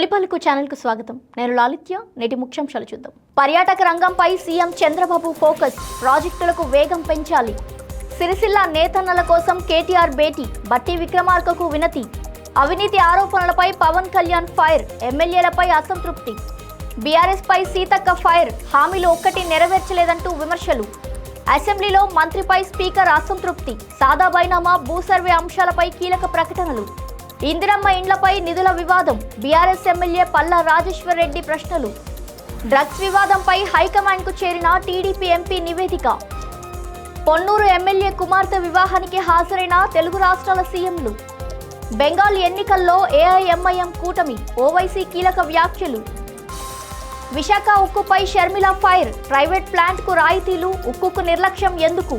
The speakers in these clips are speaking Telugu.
తొలిపలుకు ఛానల్ కు స్వాగతం. నేను లాలిత్య. నేటి ముఖ్యాంశాలు చూద్దాం. పర్యాటక రంగంపై సీఎం చంద్రబాబు ఫోకస్. ప్రాజెక్టులకు వేగం పెంచాలి. సిరిసిల్ల నేతన్నల కోసం కేటీఆర్ భేటీ. బట్టి విక్రమార్కకు వినతి. అవినీతి ఆరోపణలపై పవన్ కళ్యాణ్ ఫైర్. ఎమ్మెల్యేలపై అసంతృప్తి. బీఆర్ఎస్ పై సీతక్క ఫైర్. హామీలు ఒక్కటి నెరవేర్చలేదంటూ విమర్శలు. అసెంబ్లీలో మంత్రిపై స్పీకర్ అసంతృప్తి. సాదా బైనామా భూ సర్వే అంశాలపై కీలక ప్రకటనలు. ఇందిరమ్మ ఇండ్లపై నిధుల వివాదం. బీఆర్ఎస్ ఎమ్మెల్యే పల్లా రాజేశ్వర్ రెడ్డి ప్రశ్నలు. డ్రగ్స్ వివాదంపై హైకమాండ్కు చేరిన టీడీపీ ఎంపీ నివేదిక. పొన్నూరు ఎమ్మెల్యే కుమార్తె వివాహానికి హాజరైన తెలుగు రాష్ట్రాల సీఎంలు. బెంగాల్ ఎన్నికల్లో ఏఐఎంఐఎం కూటమి. ఓవైసీ కీలక వ్యాఖ్యలు. విశాఖ ఉక్కుపై షర్మిల ఫైర్. ప్రైవేట్ ప్లాంట్కు రాయితీలు. ఉక్కుకు నిర్లక్ష్యం ఎందుకు?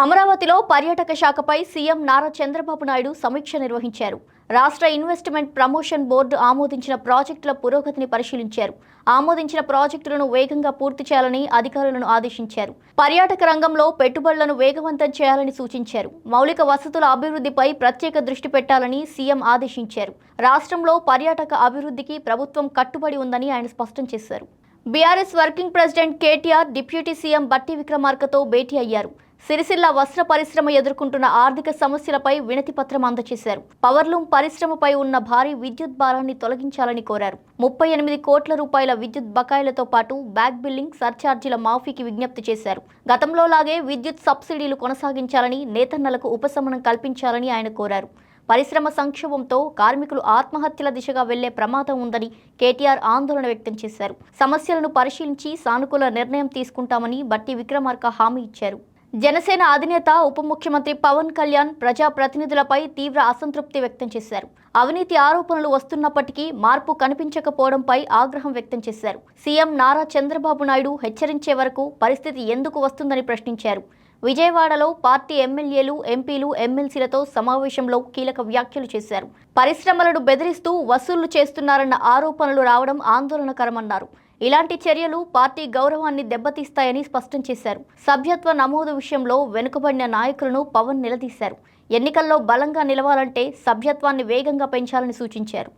అమరావతిలో పర్యాటక శాఖపై సీఎం నారా చంద్రబాబు నాయుడు సమీక్ష నిర్వహించారు. రాష్ట్ర ఇన్వెస్ట్మెంట్ ప్రమోషన్ బోర్డు ఆమోదించిన ప్రాజెక్టుల పురోగతిని పరిశీలించారు. ఆమోదించిన ప్రాజెక్టులను వేగంగా పూర్తి చేయాలని అధికారులను ఆదేశించారు. పర్యాటక రంగంలో పెట్టుబడులను వేగవంతం చేయాలని సూచించారు. మౌలిక వసతుల అభివృద్ధిపై ప్రత్యేక దృష్టి పెట్టాలని సీఎం ఆదేశించారు. రాష్ట్రంలో పర్యాటక అభివృద్ధికి ప్రభుత్వం కట్టుబడి ఉందని ఆయన స్పష్టం చేశారు. BRS working president KTR deputy CM బట్టి విక్రమార్కతో భేటీ అయ్యారు. సిరిసిల్ల వస్త్ర పరిశ్రమ ఎదుర్కొంటున్న ఆర్థిక సమస్యలపై వినతి పత్రం అందజేశారు. పవర్లూమ్ పరిశ్రమపై ఉన్న భారీ విద్యుత్ భారాన్ని తొలగించాలని కోరారు. 38 కోట్ల రూపాయల విద్యుత్ బకాయిలతో పాటు బ్యాక్ బిల్లింగ్ సర్ఛార్జీల మాఫీకి విజ్ఞప్తి చేశారు. గతంలో లాగే విద్యుత్ సబ్సిడీలు కొనసాగించాలని, నేతన్నలకు ఉపశమనం కల్పించాలని ఆయన కోరారు. పరిశ్రమ సంక్షోభంతో కార్మికులు ఆత్మహత్యల దిశగా వెళ్లే ప్రమాదం ఉందని కేటీఆర్ ఆందోళన వ్యక్తం చేశారు. సమస్యలను పరిశీలించి సానుకూల నిర్ణయం తీసుకుంటామని బట్టి విక్రమార్క హామీ ఇచ్చారు. జనసేన అధినేత ఉప ముఖ్యమంత్రి పవన్ కళ్యాణ్ ప్రజాప్రతినిధులపై తీవ్ర అసంతృప్తి వ్యక్తం చేశారు. అవినీతి ఆరోపణలు వస్తున్నప్పటికీ మార్పు కనిపించకపోవడంపై ఆగ్రహం వ్యక్తం చేశారు. సీఎం నారా చంద్రబాబు నాయుడు హెచ్చరించే వరకు పరిస్థితి ఎందుకు వస్తుందని ప్రశ్నించారు. విజయవాడలో పార్టీ ఎమ్మెల్యేలు, ఎంపీలు, ఎమ్మెల్సీలతో సమావేశంలో కీలక వ్యాఖ్యలు చేశారు. పరిశ్రమలను బెదిరిస్తూ వసూళ్లు చేస్తున్నారన్న ఆరోపణలు రావడం ఆందోళనకరమన్నారు. ఇలాంటి చర్యలు పార్టీ గౌరవాన్ని దెబ్బతీస్తాయని స్పష్టం చేశారు. సభ్యత్వ నమోదు విషయంలో వెనుకబడిన నాయకులను పవన్ నిలదీశారు. ఎన్నికల్లో బలంగా నిలవాలంటే సభ్యత్వాన్ని వేగంగా పెంచాలని సూచించారు.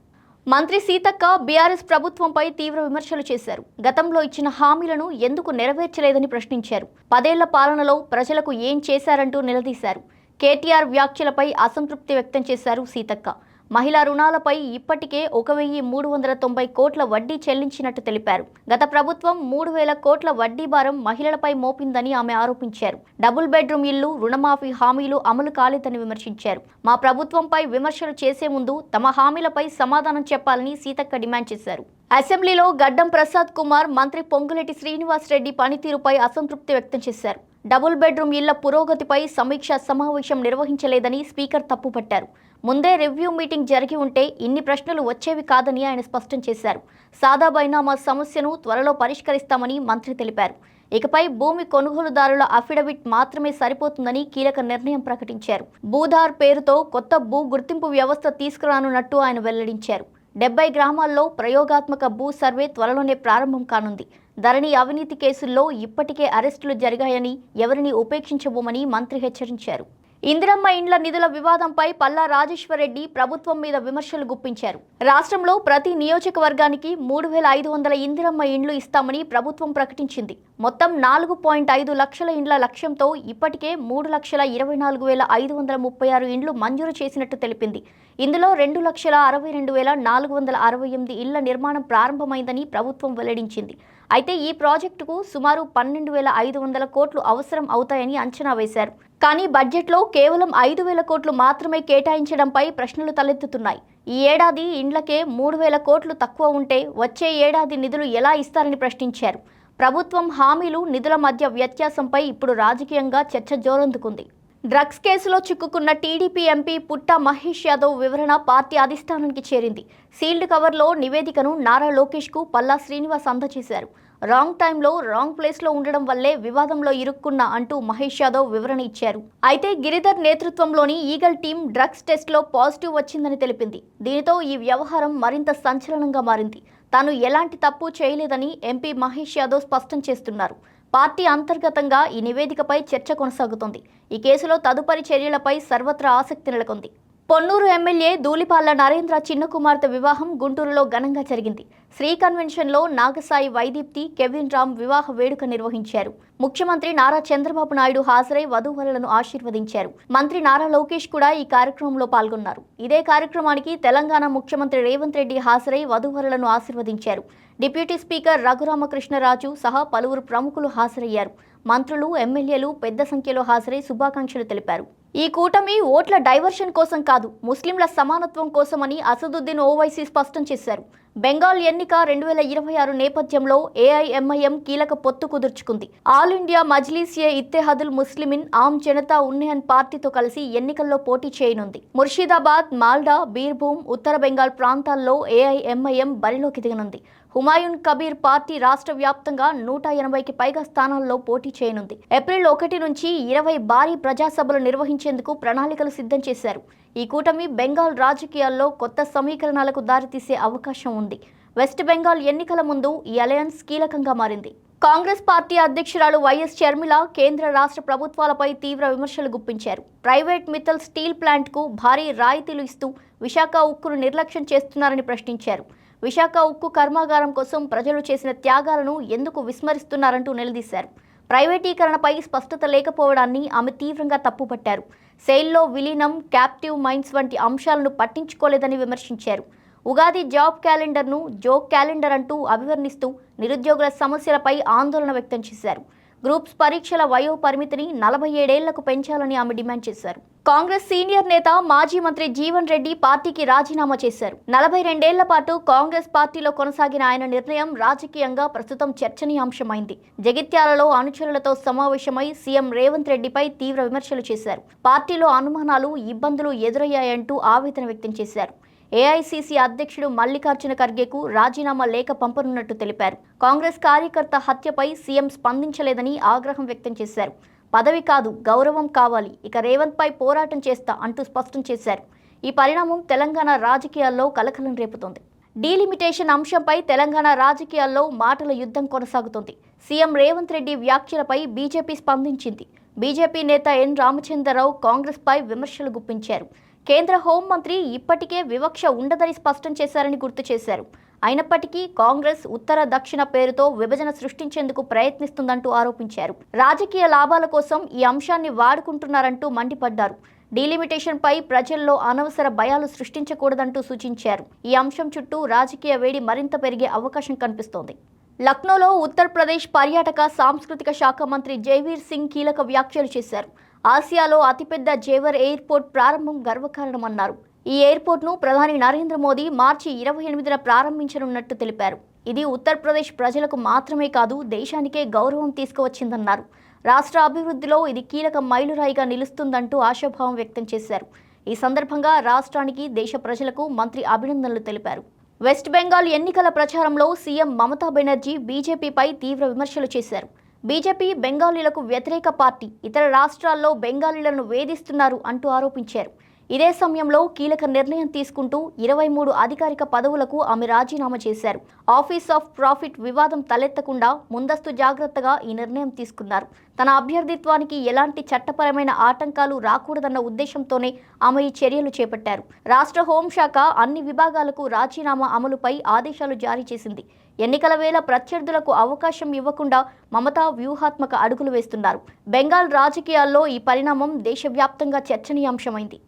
మంత్రి సీతక్క బీఆర్ఎస్ ప్రభుత్వంపై తీవ్ర విమర్శలు చేశారు. గతంలో ఇచ్చిన హామీలను ఎందుకు నెరవేర్చలేదని ప్రశ్నించారు. 10 ఏళ్ల పాలనలో ప్రజలకు ఏం చేశారంటూ నిలదీశారు. కేటీఆర్ వ్యాఖ్యలపై అసంతృప్తి వ్యక్తం చేశారు సీతక్క. మహిళా రుణాలపై ఇప్పటికే 1390 కోట్ల వడ్డీ చెల్లించినట్టు తెలిపారు. గత ప్రభుత్వం 3000 కోట్ల వడ్డీ భారం మహిళలపై మోపిందని ఆమె ఆరోపించారు. డబుల్ బెడ్రూమ్ ఇల్లు, రుణమాఫీ హామీలు అమలు కాలేదని విమర్శించారు. మా ప్రభుత్వంపై విమర్శలు చేసే ముందు తమ హామీలపై సమాధానం చెప్పాలని సీతక్క డిమాండ్ చేశారు. అసెంబ్లీలో గడ్డం ప్రసాద్ కుమార్, మంత్రి పొంగులేటి శ్రీనివాస్ రెడ్డి పనితీరుపై అసంతృప్తి వ్యక్తం చేశారు. డబుల్ బెడ్రూమ్ ఇళ్ల పురోగతిపై సమీక్షా సమావేశం నిర్వహించలేదని స్పీకర్ తప్పుపట్టారు. ముందే రివ్యూ మీటింగ్ జరిగి ఉంటే ఇన్ని ప్రశ్నలు వచ్చేవి కాదని ఆయన స్పష్టం చేశారు. సాదా బైనామా సమస్యను త్వరలో పరిష్కరిస్తామని మంత్రి తెలిపారు. ఇకపై భూమి కొనుగోలుదారుల అఫిడవిట్ మాత్రమే సరిపోతుందని కీలక నిర్ణయం ప్రకటించారు. భూధార్ పేరుతో కొత్త భూ గుర్తింపు వ్యవస్థ తీసుకురానున్నట్టు ఆయన వెల్లడించారు. 70 గ్రామాల్లో ప్రయోగాత్మక భూ సర్వే త్వరలోనే ప్రారంభం కానుంది. ధరణి అవినీతి కేసుల్లో ఇప్పటికే అరెస్టులు జరిగాయని ఎవరిని ఉపేక్షించబోమని మంత్రి హెచ్చరించారు. ఇందిరమ్మ ఇండ్ల నిధుల వివాదంపై పల్లా రాజేశ్వర్ రెడ్డి ప్రభుత్వం మీద విమర్శలు గుప్పించారు. రాష్ట్రంలో ప్రతి నియోజకవర్గానికి 3500 ఇందిరమ్మ ఇండ్లు ఇస్తామని ప్రభుత్వం ప్రకటించింది. మొత్తం 4.5 లక్షల ఇండ్ల లక్ష్యంతో ఇప్పటికే 3,24,536 ఇండ్లు మంజూరు చేసినట్టు తెలిపింది. ఇందులో 2,62,468 ఇళ్ల నిర్మాణం ప్రారంభమైందని ప్రభుత్వం వెల్లడించింది. అయితే ఈ ప్రాజెక్టుకు సుమారు 12,500 కోట్లు అవసరం అవుతాయని అంచనా వేశారు. కానీ బడ్జెట్లో కేవలం 5,000 కోట్లు మాత్రమే కేటాయించడంపై ప్రశ్నలు తలెత్తుతున్నాయి. ఈ ఏడాది ఇండ్లకే 3,000 కోట్లు తక్కువ ఉంటే వచ్చే ఏడాది నిధులు ఎలా ఇస్తారని ప్రశ్నించారు. ప్రభుత్వం హామీలు, నిధుల మధ్య వ్యత్యాసంపై ఇప్పుడు రాజకీయంగా చర్చ జోరందుకుంది. డ్రగ్స్ కేసులో చిక్కుకున్న టీడీపీ ఎంపీ పుట్ట మహేష్ యాదవ్ వివరణ పార్టీ అధిష్టానానికి చేరింది. సీల్డ్ కవర్లో నివేదికను నారా లోకేష్కు పల్లా శ్రీనివాస్ అందజేశారు. రాంగ్ టైంలో రాంగ్ ప్లేస్లో ఉండడం వల్లే వివాదంలో ఇరుక్కున్నా అంటూ మహేష్ యాదవ్ వివరణ ఇచ్చారు. అయితే గిరిధర్ నేతృత్వంలోని ఈగల్ టీం డ్రగ్స్ టెస్ట్లో పాజిటివ్ వచ్చిందని తెలిపింది. దీనితో ఈ వ్యవహారం మరింత సంచలనంగా మారింది. తాను ఎలాంటి తప్పు చేయలేదని ఎంపీ మహేష్ యాదవ్ స్పష్టం చేస్తున్నారు. పార్టీ అంతర్గతంగా ఈ నివేదికపై చర్చ కొనసాగుతోంది. ఈ కేసులో తదుపరి చర్యలపై సర్వత్రా ఆసక్తి నెలకొంది. పొన్నూరు ఎమ్మెల్యే ధూళిపాళ్ల నరేంద్ర చిన్న కుమార్తె వివాహం గుంటూరులో ఘనంగా జరిగింది. శ్రీ కన్వెన్షన్లో నాగసాయి వైదీప్తి, కెవిన్ రామ్ వివాహ వేడుక నిర్వహించారు. ముఖ్యమంత్రి నారా చంద్రబాబు నాయుడు హాజరై వధూవరులను ఆశీర్వదించారు. మంత్రి నారా లోకేష్ కూడా ఈ కార్యక్రమంలో పాల్గొన్నారు. ఇదే కార్యక్రమానికి తెలంగాణ ముఖ్యమంత్రి రేవంత్ రెడ్డి హాజరై వధూవరులను ఆశీర్వదించారు. డిప్యూటీ స్పీకర్ రఘురామకృష్ణరాజు సహా పలువురు ప్రముఖులు హాజరయ్యారు. మంత్రులు, ఎమ్మెల్యేలు పెద్ద సంఖ్యలో హాజరై శుభాకాంక్షలు తెలిపారు. ఈ కూటమి ఓట్ల డైవర్షన్ కోసం కాదు, ముస్లింల సమానత్వం కోసమని అసదుద్దీన్ ఓవైసీ స్పష్టం చేశారు. బెంగాల్ ఎన్నిక 2026 నేపథ్యంలో ఏఐఎంఐఎం కీలక పొత్తు కుదుర్చుకుంది. ఆల్ ఇండియా మజ్లీస్-ఏ ఇత్తెహాదుల్ ముస్లిమీన్ ఆమ్ జనతా ఉన్నయన్ పార్టీతో కలిసి ఎన్నికల్లో పోటీ చేయనుంది. ముర్షిదాబాద్, మాల్డా, బీర్భూమ్, ఉత్తర బెంగాల్ ప్రాంతాల్లో ఏఐఎంఐఎం బరిలోకి దిగనుంది. హుమాయూన్ కబీర్ పార్టీ రాష్ట్ర వ్యాప్తంగా 180కి పైగా స్థానాల్లో పోటీ చేయనుంది. ఏప్రిల్ 1 నుంచి 20 భారీ ప్రజాసభలు నిర్వహించేందుకు ప్రణాళికలు సిద్ధం చేశారు. ఈ కూటమి బెంగాల్ రాజకీయాల్లో కొత్త సమీకరణాలకు దారితీసే అవకాశం ఉంది. వెస్ట్ బెంగాల్ ఎన్నికల ముందు ఈ అలయన్స్ కీలకంగా మారింది. కాంగ్రెస్ పార్టీ అధ్యక్షురాలు వైఎస్ షర్మిల కేంద్ర రాష్ట్ర ప్రభుత్వాలపై తీవ్ర విమర్శలు గుప్పించారు. ప్రైవేట్ మిత్తల్ స్టీల్ ప్లాంట్కు భారీ రాయితీలు ఇస్తూ విశాఖ ఉక్కును నిర్లక్ష్యం చేస్తున్నారని ప్రశ్నించారు. విశాఖ ఉక్కు కర్మాగారం కోసం ప్రజలు చేసిన త్యాగాలను ఎందుకు విస్మరిస్తున్నారంటూ నిలదీశారు. ప్రైవేటీకరణపై స్పష్టత లేకపోవడాన్ని ఆమె తీవ్రంగా తప్పుపట్టారు. సెయిల్లో విలీనం, క్యాప్టివ్ మైన్స్ వంటి అంశాలను పట్టించుకోలేదని విమర్శించారు. ఉగాది జాబ్ క్యాలెండర్ను జోక్ క్యాలెండర్ అంటూ అభివర్ణిస్తూ నిరుద్యోగుల సమస్యలపై ఆందోళన వ్యక్తం చేశారు. గ్రూప్స్ పరీక్షల వయో పరిమితిని 47 ఏళ్లకు పెంచాలని ఆమె డిమాండ్ చేశారు. కాంగ్రెస్ సీనియర్ నేత మాజీ మంత్రి జీవన్ రెడ్డి పార్టీకి రాజీనామా చేశారు. 42 ఏళ్ల పాటు కాంగ్రెస్ పార్టీలో కొనసాగిన ఆయన నిర్ణయం రాజకీయంగా ప్రస్తుతం చర్చనీయాంశమైంది. జగిత్యాలలో అనుచరులతో సమావేశమై సీఎం రేవంత్ రెడ్డిపై తీవ్ర విమర్శలు చేశారు. పార్టీలో అనుమానాలు, ఇబ్బందులు ఎదురయ్యాయంటూ ఆవేదన వ్యక్తం చేశారు. ఏఐసీసీ అధ్యక్షుడు మల్లికార్జున ఖర్గేకు రాజీనామా లేఖ పంపనున్నట్టు తెలిపారు. కాంగ్రెస్ కార్యకర్త హత్యపై సీఎం స్పందించలేదని ఆగ్రహం వ్యక్తం చేశారు. పదవి కాదు, గౌరవం కావాలి, ఇక రేవంత్ పై పోరాటం చేస్తా అంటూ స్పష్టం చేశారు. ఈ పరిణామం తెలంగాణ రాజకీయాల్లో కలకలం రేపుతోంది. డీలిమిటేషన్ అంశంపై తెలంగాణ రాజకీయాల్లో మాటల యుద్ధం కొనసాగుతోంది. సీఎం రేవంత్ రెడ్డి వ్యాఖ్యలపై బీజేపీ స్పందించింది. బీజేపీ నేత ఎన్ రామచంద్రరావు కాంగ్రెస్ పై విమర్శలు గుప్పించారు. కేంద్ర హోంమంత్రి ఇప్పటికే వివక్ష ఉండదని స్పష్టం చేశారని గుర్తు చేశారు. అయినప్పటికీ కాంగ్రెస్ ఉత్తర దక్షిణ పేరుతో విభజన సృష్టించేందుకు ప్రయత్నిస్తుందంటూ ఆరోపించారు. రాజకీయ లాభాల కోసం ఈ అంశాన్ని వాడుకుంటున్నారంటూ మండిపడ్డారు. డీలిమిటేషన్పై ప్రజల్లో అనవసర భయాలు సృష్టించకూడదంటూ సూచించారు. ఈ అంశం చుట్టూ రాజకీయ వేడి మరింత పెరిగే అవకాశం కనిపిస్తోంది. లక్నోలో ఉత్తరప్రదేశ్ పర్యాటక సాంస్కృతిక శాఖ మంత్రి జైవీర్ సింగ్ కీలక వ్యాఖ్యలు చేశారు. ఆసియాలో అతిపెద్ద జేవర్ ఎయిర్పోర్ట్ ప్రారంభం గర్వకారణమన్నారు. ఈ ఎయిర్పోర్ట్ను ప్రధాని నరేంద్ర మోదీ మార్చి 28న ప్రారంభించనున్నట్టు తెలిపారు. ఇది ఉత్తరప్రదేశ్ ప్రజలకు మాత్రమే కాదు, దేశానికే గౌరవం తీసుకువచ్చిందన్నారు. రాష్ట్ర అభివృద్ధిలో ఇది కీలక మైలురాయిగా నిలుస్తుందంటూ ఆశాభావం వ్యక్తం చేశారు. ఈ సందర్భంగా రాష్ట్రానికి, దేశ ప్రజలకు మంత్రి అభినందనలు తెలిపారు. వెస్ట్ బెంగాల్ ఎన్నికల ప్రచారంలో సీఎం మమతా బెనర్జీ బీజేపీపై తీవ్ర విమర్శలు చేశారు. బీజేపీ బెంగాలీలకు వ్యతిరేక పార్టీ, ఇతర రాష్ట్రాల్లో బెంగాలీలను వేధిస్తున్నారు అంటూ ఆరోపించారు. ఇదే సమయంలో కీలక నిర్ణయం తీసుకుంటూ 23 అధికారిక పదవులకు ఆమె రాజీనామా చేశారు. ఆఫీస్ ఆఫ్ ప్రాఫిట్ వివాదం తలెత్తకుండా ముందస్తు జాగ్రత్తగా ఈ నిర్ణయం తీసుకున్నారు. తన అభ్యర్థిత్వానికి ఎలాంటి చట్టపరమైన ఆటంకాలు రాకూడదన్న ఉద్దేశంతోనే ఆమె ఈ చర్యలు చేపట్టారు. రాష్ట్ర హోంశాఖ అన్ని విభాగాలకు రాజీనామా అమలుపై ఆదేశాలు జారీ చేసింది. ఎన్నికల వేళ ప్రత్యర్థులకు అవకాశం ఇవ్వకుండా మమతా వ్యూహాత్మక అడుగులు వేస్తున్నారు. బెంగాల్ రాజకీయాల్లో ఈ పరిణామం దేశవ్యాప్తంగా చర్చనీయాంశమైంది.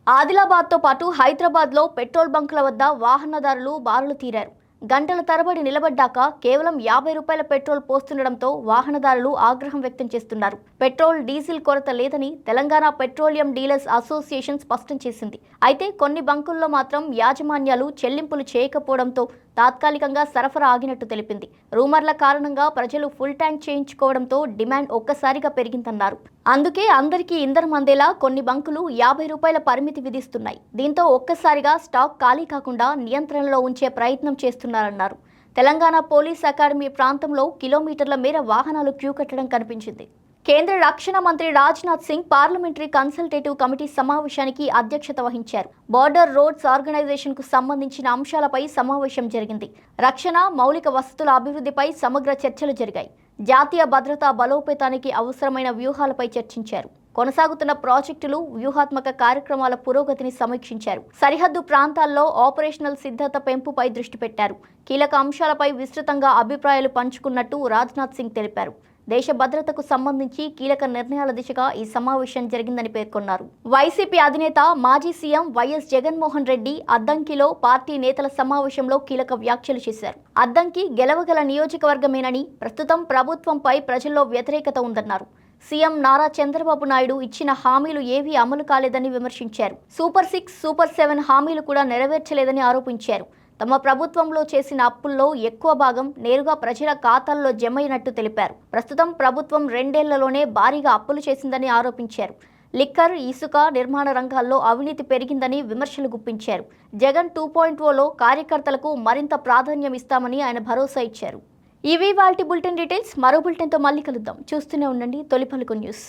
ఆదిలాబాద్తో పాటు హైదరాబాద్లో పెట్రోల్ బంకుల వద్ద వాహనదారులు బారులు తీరారు. గంటల తరబడి నిలబడ్డాక కేవలం 50 రూపాయల పెట్రోల్ పోస్తుండటంతో వాహనదారులు ఆగ్రహం వ్యక్తం చేస్తున్నారు. పెట్రోల్, డీజిల్ కొరత లేదని తెలంగాణ పెట్రోలియం డీలర్స్ అసోసియేషన్ స్పష్టం చేసింది. అయితే కొన్ని బంకుల్లో మాత్రం యాజమాన్యాలు చెల్లింపులు చేయకపోవడంతో తాత్కాలికంగా సరఫరా ఆగినట్టు తెలిపింది. రూమర్ల కారణంగా ప్రజలు ఫుల్ ట్యాంక్ చేయించుకోవడంతో డిమాండ్ ఒక్కసారిగా పెరిగిందన్నారు. అందుకే అందరికీ ఇంధనం అందేలా కొన్ని బంకులు 50 రూపాయల పరిమితి విధిస్తున్నాయి. దీంతో ఒక్కసారిగా స్టాక్ ఖాళీ కాకుండా నియంత్రణలో ఉంచే ప్రయత్నం చేస్తున్నారన్నారు. తెలంగాణ పోలీస్ అకాడమీ ప్రాంతంలో కిలోమీటర్ల మేర వాహనాలు క్యూ కట్టడం కనిపించింది. కేంద్ర రక్షణ మంత్రి Rajnath Singh parliamentary consultative committee సమావేశానికి అధ్యక్షత వహించారు. బార్డర్ రోడ్స్ ఆర్గనైజేషన్కు సంబంధించిన అంశాలపై సమావేశం జరిగింది. రక్షణ, మౌలిక వసతుల అభివృద్ధిపై సమగ్ర చర్చలు జరిగాయి. జాతీయ భద్రతా బలోపేతానికి అవసరమైన వ్యూహాలపై చర్చించారు. కొనసాగుతున్న ప్రాజెక్టులు, వ్యూహాత్మక కార్యక్రమాల పురోగతిని సమీక్షించారు. సరిహద్దు ప్రాంతాల్లో ఆపరేషనల్ సిద్ధత పెంపుపై దృష్టి పెట్టారు. కీలక అంశాలపై విస్తృతంగా అభిప్రాయాలు పంచుకున్నట్టు రాజ్నాథ్ సింగ్ తెలిపారు. దేశ భద్రతకు సంబంధించి కీలక నిర్ణయాల దిశగా ఈ సమావేశం జరిగిందని పేర్కొన్నారు. వైసీపీ అధినేత మాజీ సీఎం వైఎస్ జగన్మోహన్ రెడ్డి అద్దంకిలో పార్టీ నేతల సమావేశంలో కీలక వ్యాఖ్యలు చేశారు. అద్దంకి గెలవగల నియోజకవర్గమేనని, ప్రస్తుతం ప్రభుత్వంపై ప్రజల్లో వ్యతిరేకత ఉందన్నారు. సీఎం నారా చంద్రబాబు నాయుడు ఇచ్చిన హామీలు ఏవీ అమలు కాలేదని విమర్శించారు. సూపర్ 6, సూపర్ 7 హామీలు కూడా నెరవేర్చలేదని ఆరోపించారు. తమ ప్రభుత్వంలో చేసిన అప్పుల్లో ఎక్కువ భాగం నేరుగా ప్రజల ఖాతాల్లో జమైనట్టు తెలిపారు. ప్రస్తుతం ప్రభుత్వం 2 ఏళ్లలోనే భారీగా అప్పులు చేసిందని ఆరోపించారు. లిక్కర్, ఇసుక, నిర్మాణ రంగాల్లో అవినీతి పెరిగిందని విమర్శలు గుప్పించారు. జగన్ 2.0లో కార్యకర్తలకు మరింత ప్రాధాన్యం ఇస్తామని ఆయన భరోసా ఇచ్చారు. ఇవి వాల్టి బులెటిన్ డీటెయిల్స్. మరో బులెటిన్తో మళ్ళీ కలుద్దాం. చూస్తూనే ఉండండి తొలి పలుకు న్యూస్.